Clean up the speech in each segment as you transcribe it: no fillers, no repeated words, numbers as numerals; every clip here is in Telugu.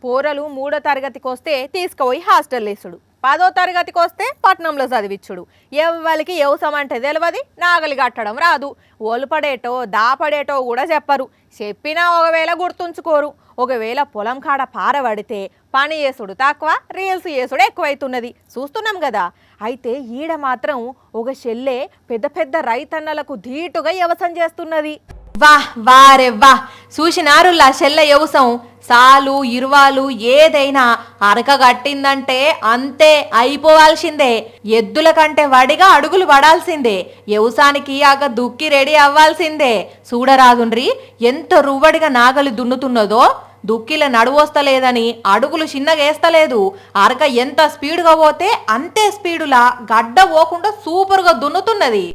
పోరలు 3వ తరగతికి వస్తే తీసుకుపోయి హాస్టల్ వేసుడు, 10వ తరగతికి వస్తే పట్నంలో చదివించుడు. ఎవ్వరికి వ్యవసాయం అంటే తెలియదు, నాగలి కట్టడం రాదు, ఒలుపడేటో దాపడేటో కూడా చెప్పరు. చెప్పినా ఒకవేళ గుర్తుంచుకోరు. ఒకవేళ పొలం కాడ పారబడితే పని చేసుడు తక్కువ, రీల్స్ చేసుడు ఎక్కువైతున్నది, చూస్తున్నాం కదా. అయితే ఈడ మాత్రం ఒక చెల్లె పెద్ద పెద్ద రైతన్నలకు ధీటుగా వ్యవసాయం చేస్తున్నది. వారే చూసినారులా చెల్లె వ్యవసం సాలు ఇరువాలు ఏదైనా అరక గట్టిందంటే అంతే అయిపోవాల్సిందే. ఎద్దుల కంటే వడిగా అడుగులు పడాల్సిందే. వ్యవసాయానికి ఆగ దుక్కి రెడీ అవ్వాల్సిందే. చూడరాదుండ్రి ఎంత రువ్వడిగా నాగలి దున్నుతున్నదో. దుక్కిల నడువొస్తలేదని అడుగులు చిన్నగేస్తలేదు. అరక ఎంత స్పీడ్గా పోతే అంతే స్పీడులా గడ్డ పోకుండా సూపర్గా దున్నుతున్నది.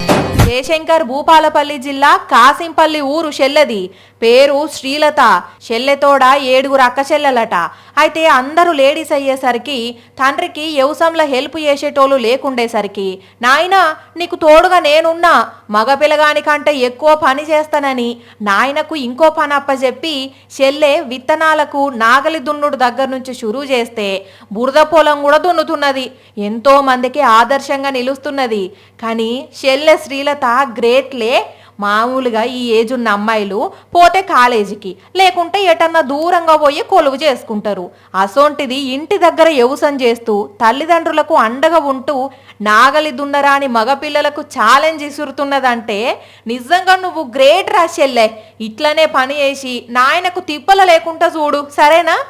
జయశంకర్ భూపాలపల్లి జిల్లా కాసింపల్లి ఊరు చెల్లెది. పేరు శ్రీలత. చెల్లెతోడ 7 అక్క చెల్లెలట. అయితే అందరూ లేడీస్ అయ్యేసరికి తండ్రికి వ్యవసాయంలో హెల్ప్ చేసేటోళ్ళు లేకుండేసరికి, నాయనా నీకు తోడుగా నేనున్నా, మగ పిల్లగానికంటే ఎక్కువ పని చేస్తానని నాయనకు ఇంకో పని అప్పచెప్పి చెల్లె విత్తనాలకు నాగలి దున్నుడు దగ్గర నుంచి షురూ చేస్తే బురద పొలం కూడా దున్నుతున్నది. ఎంతో మందికి ఆదర్శంగా నిలుస్తున్నది. కానీ చెల్లె శ్రీలత గ్రేట్లే. మామూలుగా ఈ ఏజ్ ఉన్న అమ్మాయిలు పోతే కాలేజీకి, లేకుంటే ఎటన్నా దూరంగా పోయి కొలువు చేసుకుంటారు. అసోంటిది ఇంటి దగ్గర వ్యవసాయం చేస్తూ తల్లిదండ్రులకు అండగా ఉంటూ నాగలి దున్నరాని మగపిల్లలకు ఛాలెంజ్ ఇసురుతున్నదంటే నిజంగా నువ్వు గ్రేట్ రా చెల్లె. ఇట్లనే పని చేసి నాయనకు తిప్పల లేకుండా చూడు, సరేనా?